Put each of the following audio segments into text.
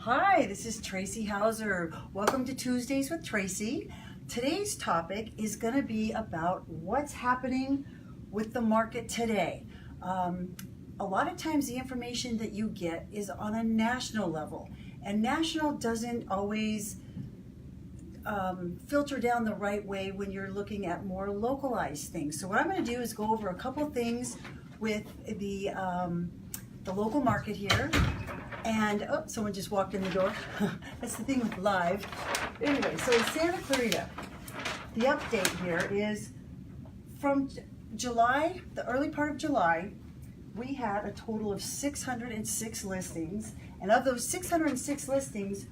Hi, this is Tracy Hauser. Welcome to Tuesdays with Tracy. Today's topic is going to be about what's happening with the market today. A lot of times the information that you get is on a national level, and national doesn't always filter down the right way when you're looking at more localized things. So what I'm going to do is go over a couple things with the local market here. And, oh, someone just walked in the door. That's the thing with live. Anyway, so in Santa Clarita, the update here is from July, the early part of July, we had a total of 606 listings. And of those 606 listings,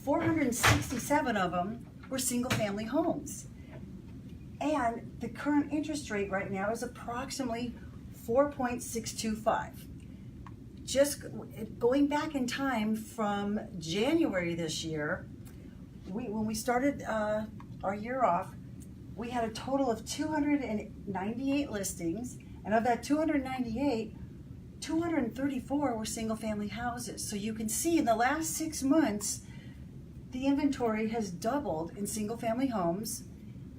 467 of them were single-family homes. And the current interest rate right now is approximately 4.625. Just going back in time from January this year, when we started our year off, we had a total of 298 listings, and of that 298, 234 were single-family houses. So you can see in the last 6 months, the inventory has doubled in single-family homes.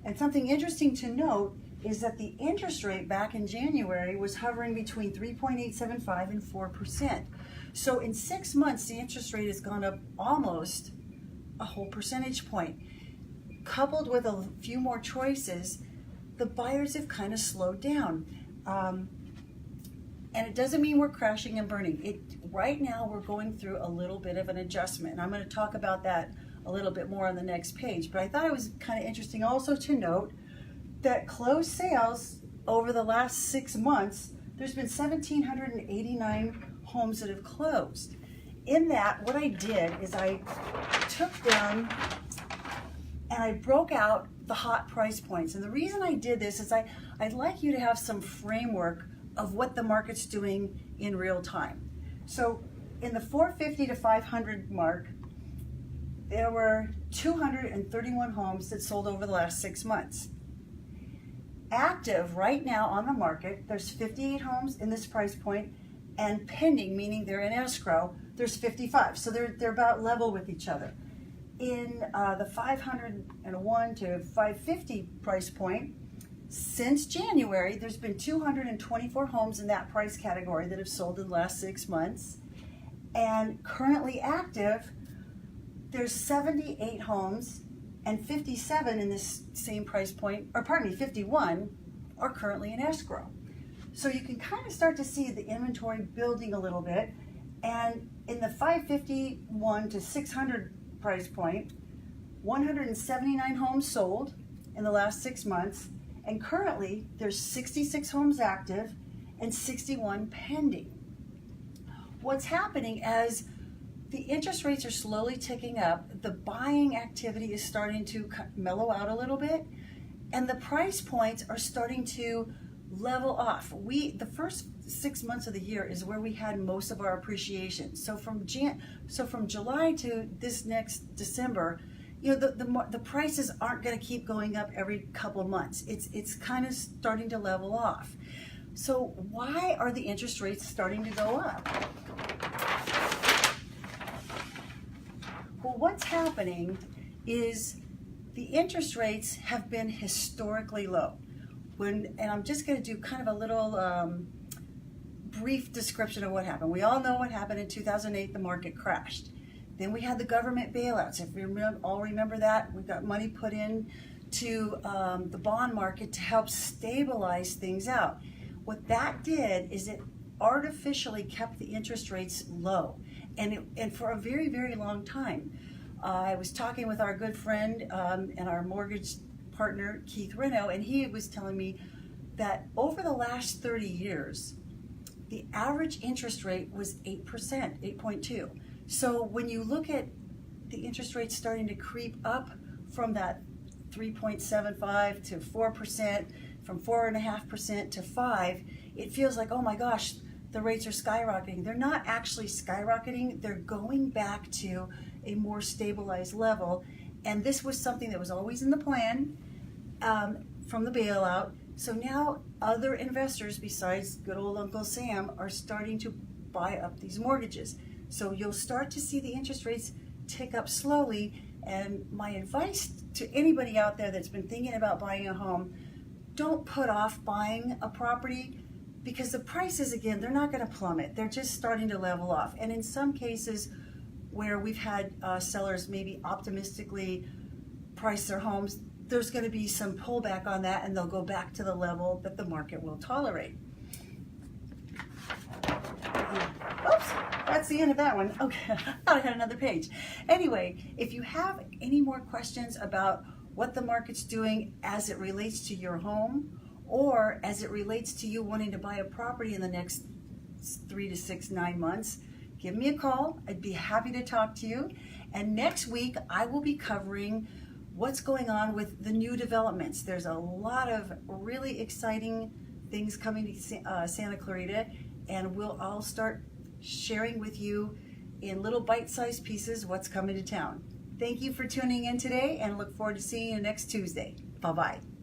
And something interesting to note is that the interest rate back in January was hovering between 3.875 and 4%. So in 6 months, the interest rate has gone up almost a whole percentage point. Coupled with a few more choices, the buyers have kind of slowed down. And it doesn't mean we're crashing and burning. Right now, we're going through a little bit of an adjustment. And I'm going to talk about that a little bit more on the next page. But I thought it was kind of interesting also to note that closed sales over the last 6 months, there's been 1,789 homes that have closed. In that, what I did is I took them and I broke out the hot price points. And the reason I did this is I'd like you to have some framework of what the market's doing in real time. So in the 450 to 500 mark, there were 231 homes that sold over the last 6 months. Active right now on the market, there's 58 homes in this price point, and pending, meaning they're in escrow, there's 55. So they're about level with each other. In the 501 to 550 price point, since January, there's been 224 homes in that price category that have sold in the last 6 months. And currently active, there's 78 homes, and 57 in this same price point, or pardon me, 51 are currently in escrow. So you can kind of start to see the inventory building a little bit. And in the 551 to 600 price point, 179 homes sold in the last 6 months, and currently there's 66 homes active and 61 pending. What's happening as the interest rates are slowly ticking up, the buying activity is starting to mellow out a little bit, and the price points are starting to level off. The first 6 months of the year is where we had most of our appreciation. So from July to this next December, the prices aren't going to keep going up every couple of months. It's kind of starting to level off. So why are the interest rates starting to go up? Well, what's happening is the interest rates have been historically low. And I'm just going to do kind of a little brief description of what happened. We all know what happened in 2008, the market crashed. Then we had the government bailouts. If we all remember that, we got money put in to the bond market to help stabilize things out. What that did is it artificially kept the interest rates low. And for a very, very long time. I was talking with our good friend and our mortgage partner, Keith Reno, and he was telling me that over the last 30 years, the average interest rate was 8%, 8.2. So when you look at the interest rates starting to creep up from that 3.75 to 4%, from 4.5% to 5%, it feels like, oh my gosh, the rates are skyrocketing. They're not actually skyrocketing. They're going back to a more stabilized level. And this was something that was always in the plan from the bailout. So now other investors besides good old Uncle Sam are starting to buy up these mortgages. So you'll start to see the interest rates tick up slowly. And my advice to anybody out there that's been thinking about buying a home, don't put off buying a property, because the prices, again, they're not going to plummet. They're just starting to level off. And in some cases where we've had sellers maybe optimistically price their homes, there's going to be some pullback on that, and they'll go back to the level that the market will tolerate. Oops, that's the end of that one. Okay, I thought I had another page. Anyway, if you have any more questions about what the market's doing as it relates to your home, or as it relates to you wanting to buy a property in the next 3 to 6, 9 months, give me a call. I'd be happy to talk to you. And next week, I will be covering what's going on with the new developments. There's a lot of really exciting things coming to Santa Clarita, and I'll start sharing with you in little bite-sized pieces what's coming to town. Thank you for tuning in today, and look forward to seeing you next Tuesday. Bye-bye.